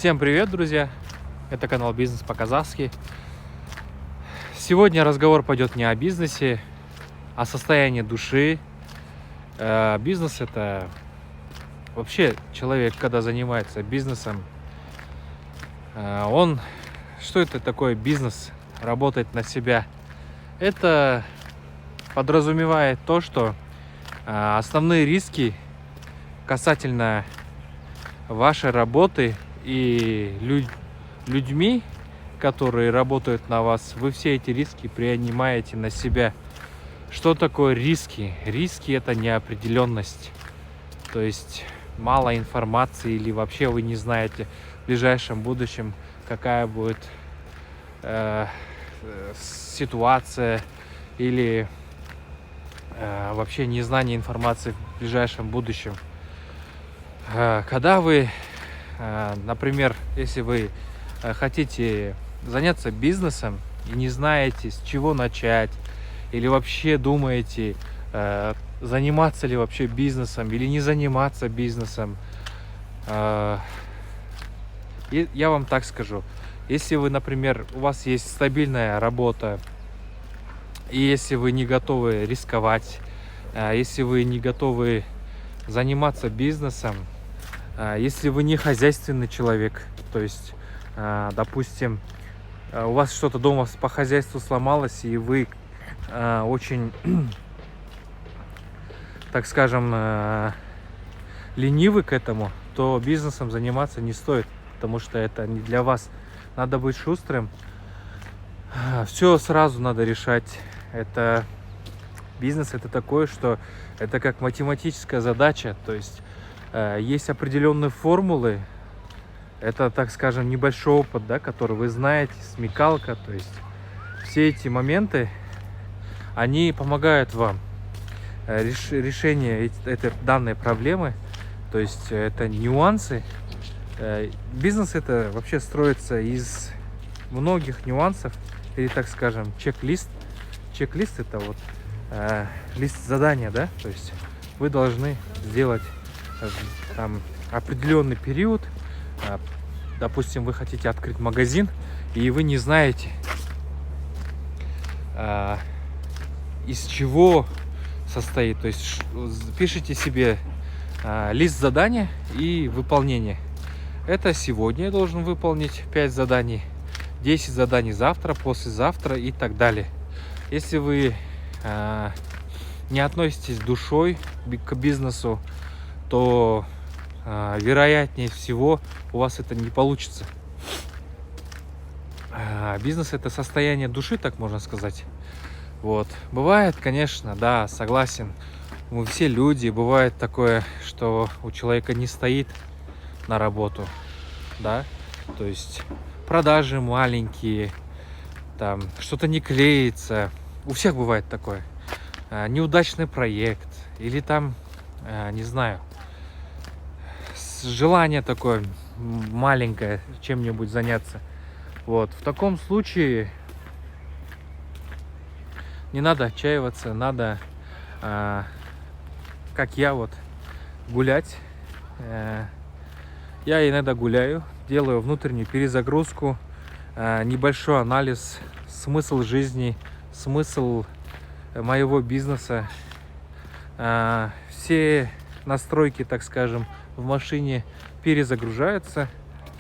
Всем привет, друзья! Это канал Бизнес по-казахски. Сегодня разговор пойдет не о бизнесе, а о состоянии души. Бизнес — это вообще человек, когда занимается бизнесом, что это такое бизнес? Работать на себя. Это подразумевает то, что основные риски касательно вашей работы и людьми, которые работают на вас, вы все эти риски принимаете на себя. Что такое риски? Риски — это неопределенность. То есть мало информации или вообще вы не знаете в ближайшем будущем, какая будет ситуация, или вообще незнание информации в ближайшем будущем. Когда вы, например, если вы хотите заняться бизнесом и не знаете, с чего начать, или вообще думаете, заниматься ли вообще бизнесом или не заниматься бизнесом, я вам так скажу. Если вы, например, у вас есть стабильная работа, и если вы не готовы рисковать, если вы не готовы заниматься бизнесом, если вы не хозяйственный человек, то есть, допустим, у вас что-то дома по хозяйству сломалось, и вы очень, так скажем, ленивы к этому, то бизнесом заниматься не стоит, потому что это не для вас. Надо быть шустрым. Все сразу надо решать. Бизнес — это такое, что это как математическая задача, то есть есть определенные формулы. Это, так скажем, небольшой опыт, да, который вы знаете, смекалка. То есть все эти моменты, они помогают вам решение этой данной проблемы. То есть это нюансы. Бизнес — это вообще строится из многих нюансов, или, так скажем, чек-лист. Чек-лист — это вот лист задания, да, то есть вы должны сделать там определенный период. Допустим, вы хотите открыть магазин, и вы не знаете, из чего состоит. То есть пишите себе лист задания и выполнение. Это сегодня я должен выполнить 5 заданий, 10 заданий завтра, послезавтра и так далее. Если вы не относитесь душой к бизнесу, то вероятнее всего у вас это не получится. Бизнес — это состояние души, так можно сказать. Вот. Бывает, конечно, да, согласен. Мы все люди. Бывает такое, что у человека не стоит на работу, да, то есть продажи маленькие, там что-то не клеится. У всех бывает такое. Неудачный проект, или там, не знаю, желание такое маленькое чем-нибудь заняться. Вот. В таком случае не надо отчаиваться, надо, как я, вот, гулять. Я иногда гуляю, делаю внутреннюю перезагрузку, небольшой анализ, смысл жизни, смысл моего бизнеса. Все настройки, так скажем, в машине перезагружаются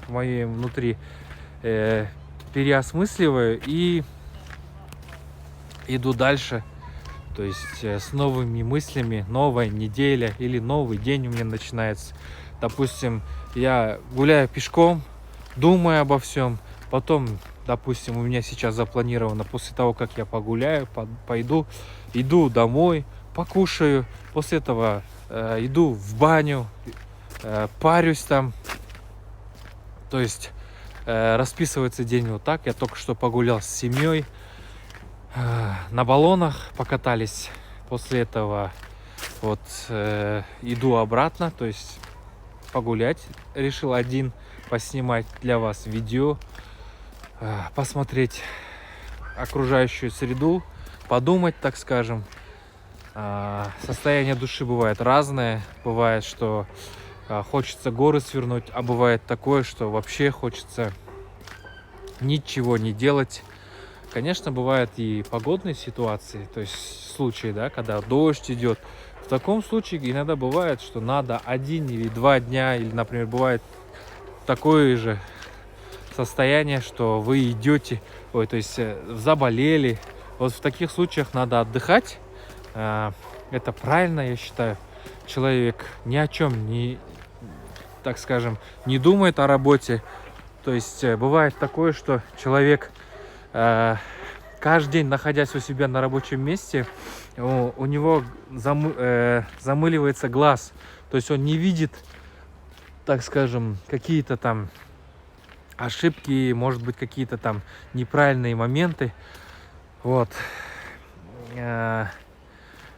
в моем внутри, переосмысливаю и иду дальше. То есть с новыми мыслями, новая неделя или новый день у меня начинается. Допустим, я гуляю пешком, думаю обо всем. Потом, допустим, у меня сейчас запланировано, после того, как я погуляю, иду домой, покушаю. После этого иду в баню, парюсь там. То есть расписывается день вот так. Я только что погулял с семьей, на баллонах покатались. После этого вот иду обратно, то есть погулять. Решил один поснимать для вас видео, посмотреть окружающую среду, подумать, так скажем. Состояние души бывает разное. Бывает, что хочется горы свернуть, а бывает такое, что вообще хочется ничего не делать. Конечно, бывают и погодные ситуации, то есть случаи, да, когда дождь идет. В таком случае иногда бывает, что надо 1 или 2 дня, или, например, бывает такое же состояние, что вы идете, то есть заболели. Вот в таких случаях надо отдыхать. Это правильно, я считаю. Человек ни о чем не, так скажем, не думает о работе. То есть бывает такое, что человек каждый день, находясь у себя на рабочем месте, у него замыливается глаз. То есть он не видит, так скажем, какие-то там ошибки, может быть, какие-то там неправильные моменты. Вот.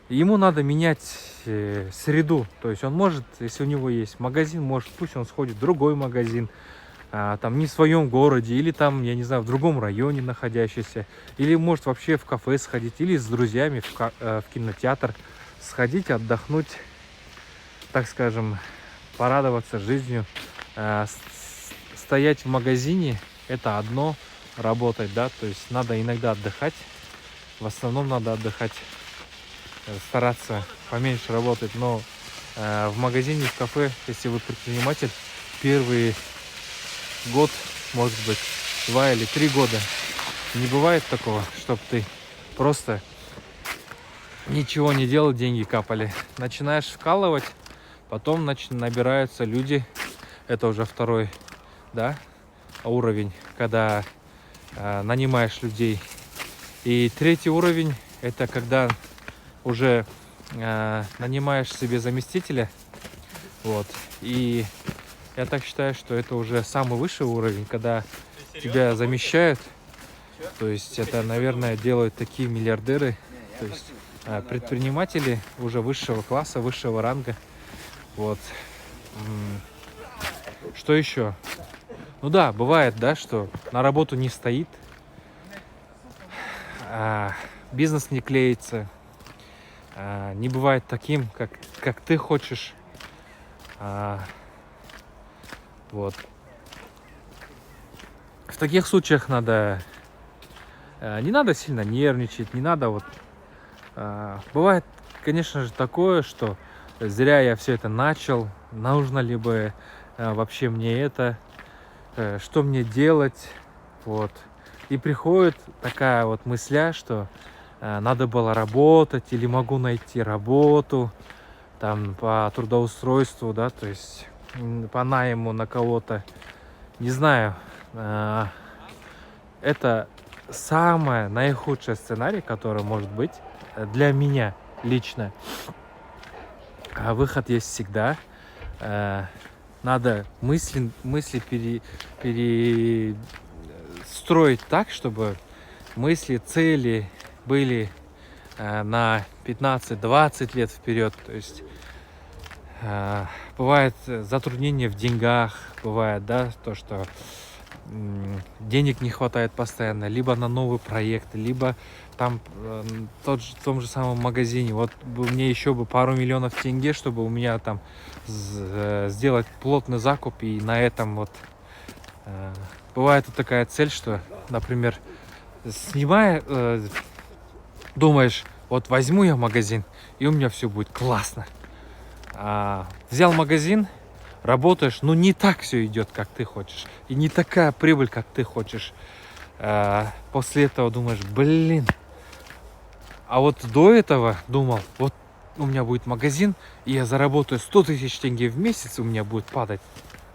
Ему надо менять среду. То есть он может, если у него есть магазин, может, пусть он сходит в другой магазин, там не в своем городе, или там, я не знаю, в другом районе находящийся, или может вообще в кафе сходить, или с друзьями в кинотеатр сходить, отдохнуть, так скажем, порадоваться жизнью. Стоять в магазине — это одно, работать, да, то есть надо иногда отдыхать, в основном надо отдыхать, стараться поменьше работать, но в магазине, в кафе, если вы предприниматель, первый год, может быть, 2 или 3 года, не бывает такого, чтобы ты просто ничего не делал, деньги капали. Начинаешь вкалывать, потом набираются люди, это уже второй, да, уровень, когда нанимаешь людей. И третий уровень — это когда уже нанимаешь себе заместителя. Вот. И я так считаю, что это уже самый высший уровень, когда тебя замещают. То есть это, наверное, делают такие миллиардеры, то есть предприниматели уже высшего класса, высшего ранга. Вот. Что еще? Ну да, бывает, да, что на работу не стоит, бизнес не клеится, не бывает таким, как ты хочешь. Вот. В таких случаях не надо сильно нервничать, не надо вот. Бывает, конечно же, такое, что зря я все это начал, нужно ли бы вообще мне это, что мне делать, вот. И приходит такая вот мысля, что надо было работать или могу найти работу там по трудоустройству, да, то есть по найму на кого-то, не знаю. Это самый наихудший сценарий, который может быть для меня лично. Выход есть всегда. Надо мысли перестроить так, чтобы мысли, цели были на 15-20 лет вперед. То есть бывает затруднения в деньгах, бывает, да, то, что денег не хватает постоянно, либо на новый проект, либо там в том же самом магазине. Вот мне еще бы пару миллионов тенге, чтобы у меня там сделать плотный закуп, и на этом вот бывает вот такая цель, что, например, думаешь, вот возьму я магазин, и у меня все будет классно. Взял магазин, работаешь, но не так все идет, как ты хочешь. И не такая прибыль, как ты хочешь. После этого думаешь, блин. А вот до этого думал, вот у меня будет магазин, и я заработаю 100 тысяч тенге в месяц, у меня будет падать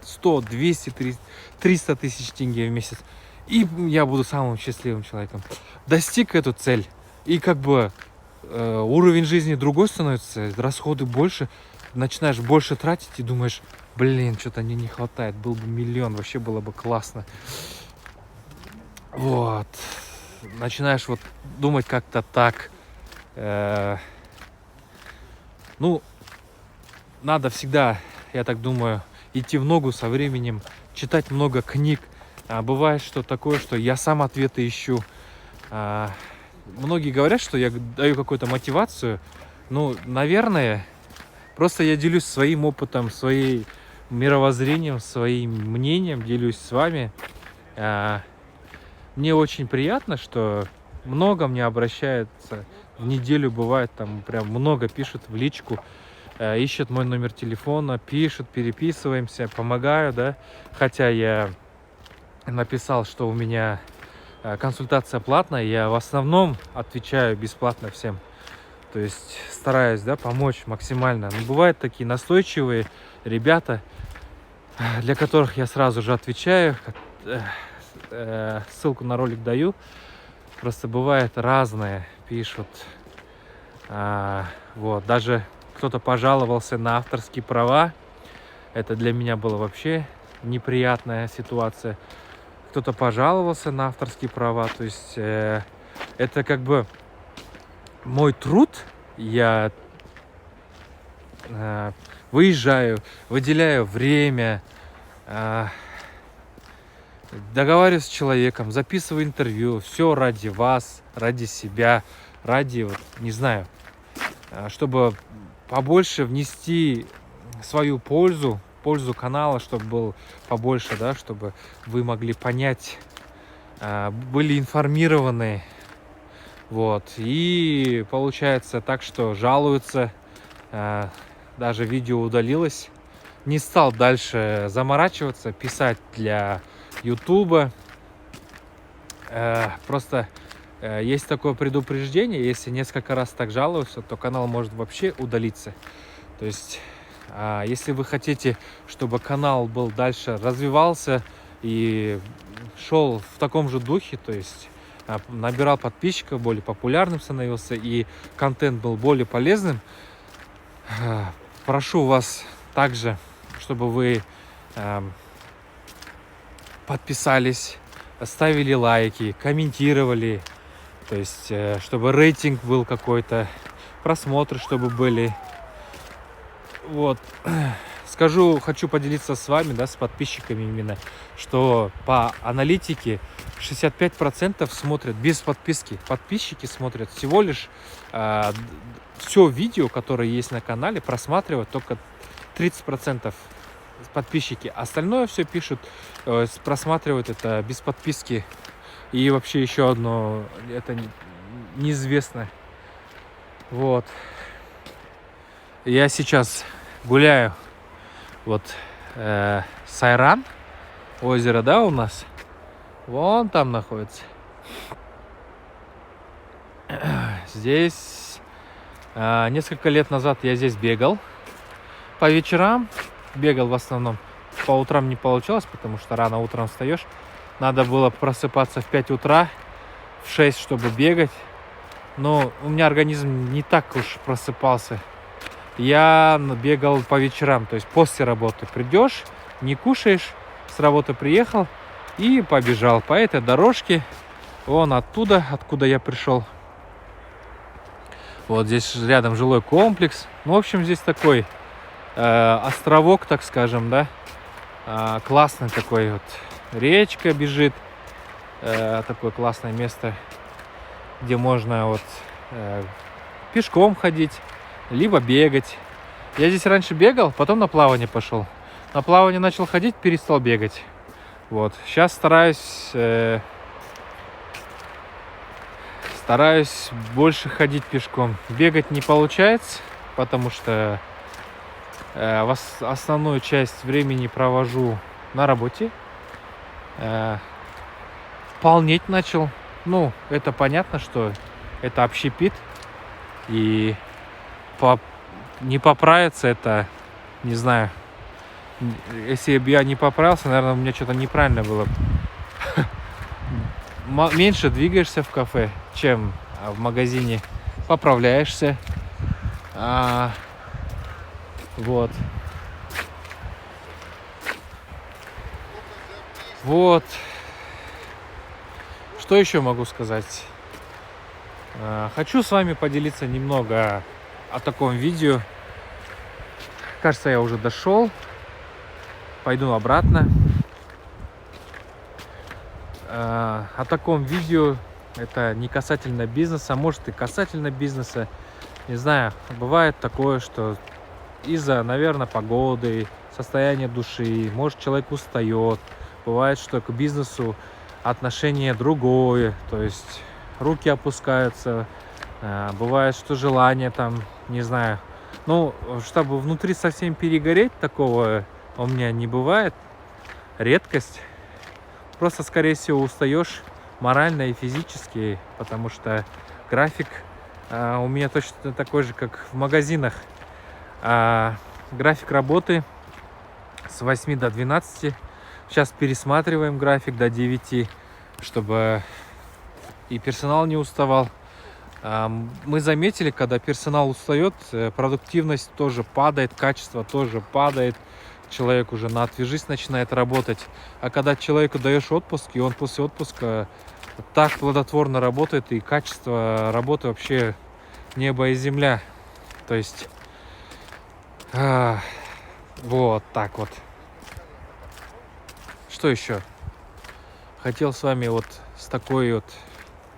100, 200, 300 тысяч тенге в месяц. И я буду самым счастливым человеком. Достиг эту цель. И как бы уровень жизни другой становится, расходы больше. Начинаешь больше тратить и думаешь, блин, что-то мне не хватает, был бы миллион, вообще было бы классно. Вот. Начинаешь вот думать как-то так. Ну, надо всегда, я так думаю, идти в ногу со временем, читать много книг. Бывает, что такое, что я сам ответы ищу. Многие говорят, что я даю какую-то мотивацию. Ну, наверное, просто я делюсь своим опытом, своей мировоззрением, своим мнением делюсь с вами. Мне очень приятно, что много мне обращается в неделю, бывает, там прям много пишут в личку, ищут мой номер телефона, пишут, переписываемся, помогаю, да, хотя я написал, что у меня консультация платная, я в основном отвечаю бесплатно всем, то есть стараюсь, да, помочь максимально. Но бывают такие настойчивые ребята, для которых я сразу же отвечаю, ссылку на ролик даю. Просто бывает разное, пишут. Вот, даже кто-то пожаловался на авторские права. Это для меня была вообще неприятная ситуация. Кто-то пожаловался на авторские права. То есть это как бы мой труд. Я выезжаю, выделяю время, договариваюсь с человеком, записываю интервью. Все ради вас, ради себя, ради, вот, не знаю, чтобы побольше внести свою пользу канала, чтобы был побольше, да, чтобы вы могли понять, были информированы. Вот. И получается так, что жалуются, даже видео удалилось. Не стал дальше заморачиваться, писать для Ютуба. Просто есть такое предупреждение, если несколько раз так жалуются, то канал может вообще удалиться. То есть, если вы хотите, чтобы канал был дальше развивался и шел в таком же духе, то есть набирал подписчиков, более популярным становился и контент был более полезным, прошу вас также, чтобы вы подписались, ставили лайки, комментировали, то есть чтобы рейтинг был какой-то, просмотры чтобы были. Вот. Хочу поделиться с вами, да, с подписчиками именно, что по аналитике 65% смотрят без подписки. Подписчики смотрят всего лишь все видео, которое есть на канале, просматривают только 30% подписчики. Остальное все пишут, просматривают это без подписки. И вообще еще одно, это неизвестно. Вот. Я сейчас гуляю. Вот Сайран, озеро, да, у нас. Вон там находится. Здесь несколько лет назад я здесь бегал. По вечерам бегал в основном. По утрам не получалось, потому что рано утром встаешь. Надо было просыпаться в 5 утра, в 6, чтобы бегать. Но у меня организм не так уж просыпался. Я бегал по вечерам, то есть после работы придешь, не кушаешь, с работы приехал и побежал по этой дорожке, вон оттуда, откуда я пришел. Вот здесь рядом жилой комплекс. Ну, в общем, здесь такой островок, так скажем, да, классный такой вот, речка бежит, такое классное место, где можно вот пешком ходить, либо бегать. Я здесь раньше бегал, потом на плавание пошел. На плавание начал ходить, перестал бегать. Вот. Сейчас стараюсь больше ходить пешком. Бегать не получается, потому что основную часть времени провожу на работе. Полнеть начал. Ну, это понятно, что это общепит. И не поправиться, это, не знаю, если бы я не поправился, наверное, у меня что-то неправильно было. Меньше двигаешься в кафе, чем в магазине, поправляешься. Вот. Вот. Что еще могу сказать? Хочу с вами поделиться немного о таком видео. Кажется, я уже дошел. Пойду обратно. О таком видео. Это не касательно бизнеса, может и касательно бизнеса. Не знаю, бывает такое, что из-за, наверное, погоды, состояние души, может человек устает, бывает, что к бизнесу отношение другое, то есть руки опускаются, бывает, что желание там, не знаю, ну, чтобы внутри совсем перегореть, такого у меня не бывает, редкость, просто, скорее всего, устаешь морально и физически, потому что график у меня точно такой же, как в магазинах. График работы с 8 до 12. Сейчас пересматриваем график до 9, чтобы и персонал не уставал. Мы заметили, когда персонал устает, продуктивность тоже падает, качество тоже падает. Человек уже на отвяжись начинает работать. А когда человеку даешь отпуск, и он после отпуска так плодотворно работает, и качество работы вообще небо и земля. То есть вот так вот. Что еще? Хотел с вами вот с такой вот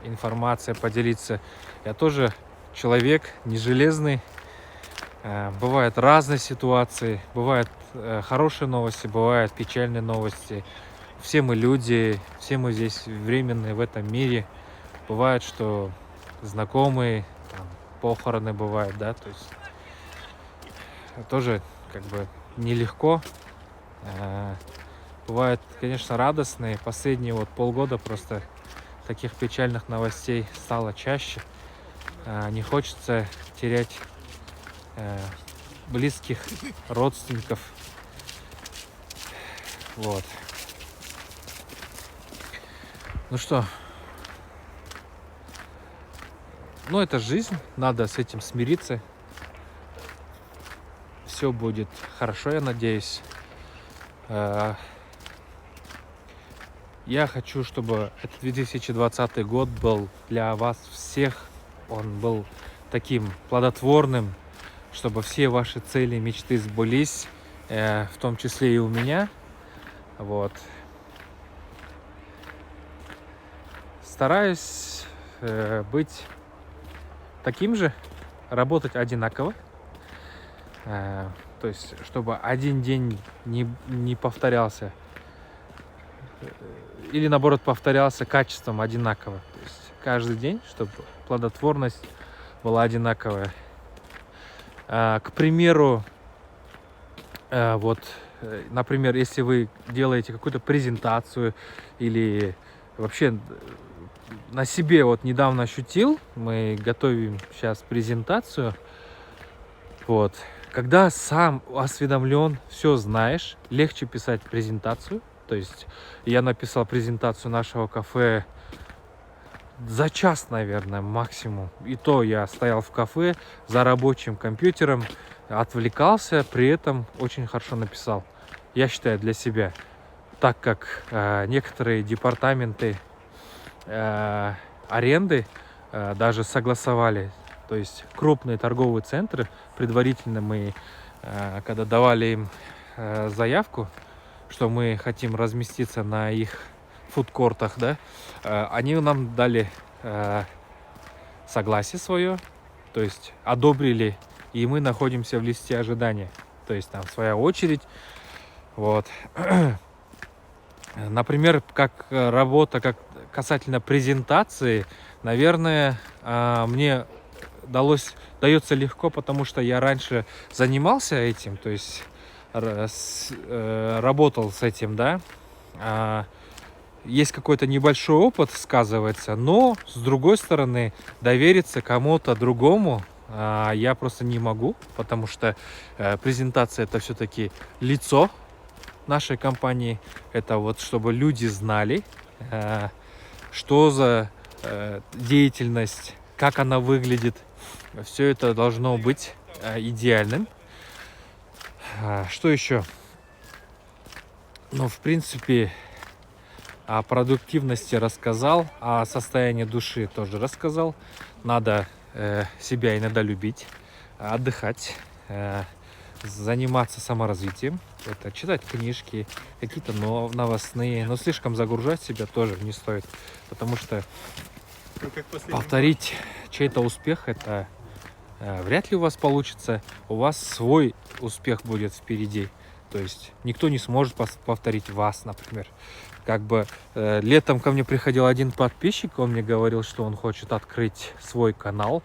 информацией поделиться. Я тоже человек не железный. Бывают разные ситуации. Бывают хорошие новости, бывают печальные новости. Все мы люди, все мы здесь временные в этом мире. Бывает, что знакомые, там, похороны бывают, да, то есть тоже как бы нелегко. Бывают, конечно, радостные. Последние вот полгода просто таких печальных новостей стало чаще. Не хочется терять близких, родственников. Вот. Ну что, ну это жизнь, надо с этим смириться. Все будет хорошо, я надеюсь. Я хочу, чтобы этот 2020 год был для вас всех, он был таким плодотворным, чтобы все ваши цели, мечты сбылись, в том числе и у меня. Вот. Стараюсь быть таким же, работать одинаково. То есть, чтобы один день не повторялся. Или, наоборот, повторялся качеством одинаково. То есть, каждый день, чтобы плодотворность была одинаковая. К примеру, вот, например, если вы делаете какую-то презентацию или вообще на себе вот недавно ощутил, мы готовим сейчас презентацию, вот, когда сам осведомлен, все знаешь, легче писать презентацию. То есть я написал презентацию нашего кафе за час, наверное, максимум. И то я стоял в кафе за рабочим компьютером, отвлекался, при этом очень хорошо написал. Я считаю, для себя. Так как некоторые департаменты аренды даже согласовали. То есть крупные торговые центры, предварительно мы, когда давали им заявку, что мы хотим разместиться на их фудкортах, да, они нам дали согласие свое, то есть одобрили, и мы находимся в листе ожидания, то есть там своя очередь, вот. Например, как работа, как касательно презентации, наверное, мне дается легко, потому что я раньше занимался этим, то есть работал с этим, да, есть какой-то небольшой опыт, сказывается, но с другой стороны довериться кому-то другому я просто не могу, потому что презентация — это все-таки лицо нашей компании, это вот чтобы люди знали, что за деятельность, как она выглядит, все это должно быть идеальным. Что еще? Ну, в принципе, о продуктивности рассказал, о состоянии души тоже рассказал. Надо себя иногда любить, отдыхать, заниматься саморазвитием. Это читать книжки, какие-то новостные, но слишком загружать себя тоже не стоит, потому что повторить чей-то успех, это вряд ли у вас получится. У вас свой успех будет впереди. То есть никто не сможет повторить вас, например. Как бы летом ко мне приходил один подписчик, он мне говорил, что он хочет открыть свой канал,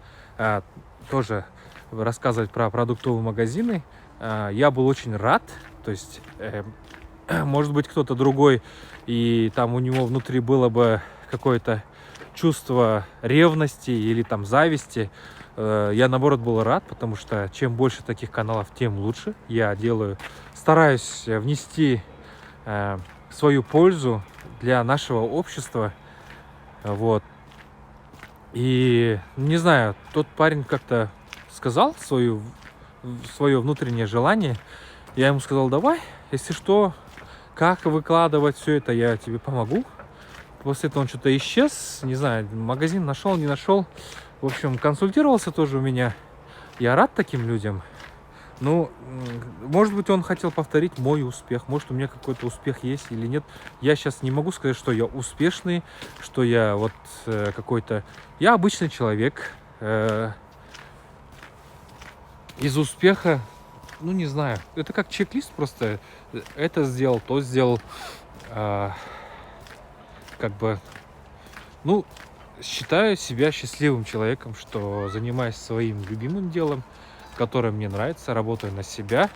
тоже рассказывать про продуктовые магазины. Я был очень рад, то есть, может быть, кто-то другой, и там у него внутри было бы какое-то чувство ревности или там зависти. Я, наоборот, был рад, потому что чем больше таких каналов, тем лучше. Я стараюсь внести свою пользу для нашего общества. Вот. И, не знаю, тот парень как-то сказал свое внутреннее желание. Я ему сказал: давай, если что, как выкладывать все это, я тебе помогу. После этого он что-то исчез, не знаю, магазин нашел, не нашел. В общем, консультировался тоже у меня. Я рад таким людям. Ну, может быть, он хотел повторить мой успех. Может, у меня какой-то успех есть или нет. Я сейчас не могу сказать, что я успешный, что я вот какой-то... Я обычный человек. Из успеха, ну, не знаю. Это как чек-лист просто. Это сделал, то сделал. Как бы, ну, считаю себя счастливым человеком, что занимаюсь своим любимым делом, которое мне нравится, работаю на себя,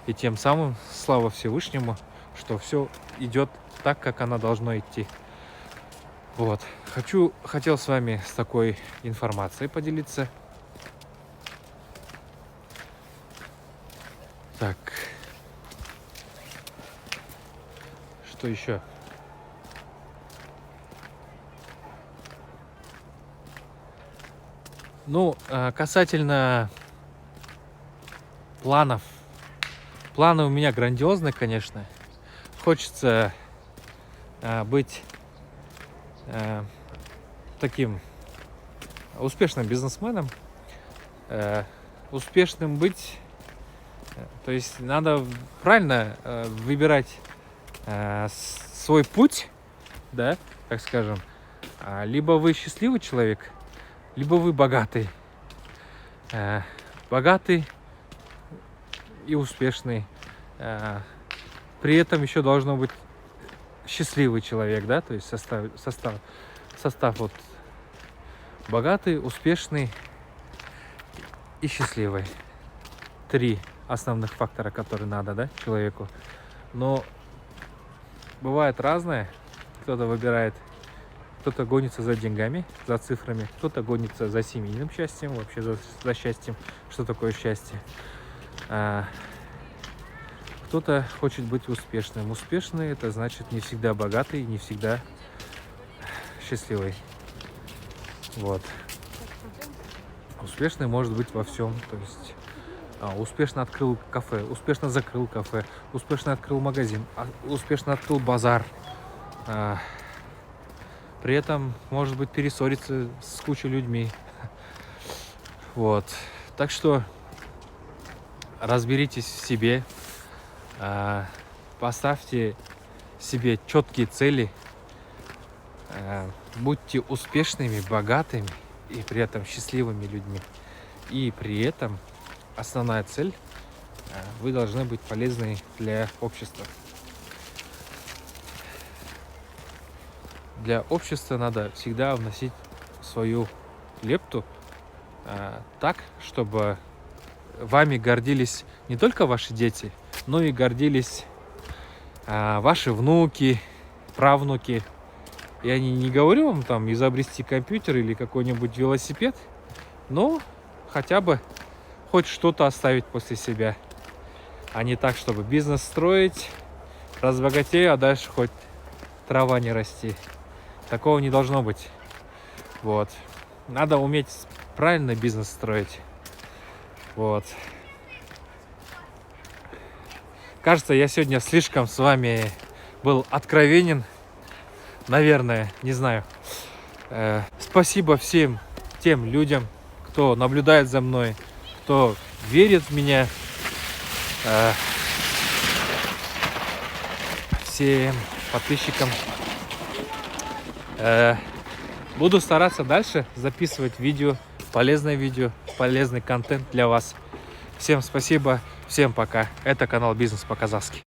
и тем самым, слава Всевышнему, что все идет так, как оно должно идти. Вот. Хотел с вами с такой информацией поделиться. Так. Что еще? Ну, касательно планов. Планы у меня грандиозные, конечно. Хочется быть таким успешным бизнесменом. Успешным быть, то есть надо правильно выбирать свой путь, да, так скажем. Либо вы счастливый человек, либо вы богатый. Богатый и успешный. При этом еще должно быть счастливый человек, да, то есть состав вот богатый, успешный и счастливый. 3 основных фактора, которые надо, да, человеку. Но бывает разное. Кто-то выбирает, кто-то гонится за деньгами, за цифрами, кто-то гонится за семейным счастьем, вообще за счастьем. Что такое счастье? Кто-то хочет быть успешным. Успешный — это значит не всегда богатый, не всегда счастливый. Вот. Успешный может быть во всем. То есть успешно открыл кафе, успешно закрыл кафе, успешно открыл магазин, успешно открыл базар. При этом, может быть, перессориться с кучей людьми. Вот. Так что разберитесь в себе, поставьте себе четкие цели, будьте успешными, богатыми и при этом счастливыми людьми. И при этом основная цель — вы должны быть полезны для общества. Для общества надо всегда вносить свою лепту так, чтобы вами гордились не только ваши дети, но и гордились ваши внуки, правнуки. Я не говорю вам там изобрести компьютер или какой-нибудь велосипед, но хотя бы хоть что-то оставить после себя. А не так, чтобы бизнес строить, разбогатею, а дальше хоть трава не расти. Такого не должно быть. Вот. Надо уметь правильно бизнес строить. Вот. Кажется, я сегодня слишком с вами был откровенен. Наверное, не знаю. Спасибо всем тем людям, кто наблюдает за мной, кто верит в меня. Всем подписчикам. Буду стараться дальше записывать видео, полезный контент для вас. Всем спасибо. Всем пока. Это канал Бизнес по-казахски.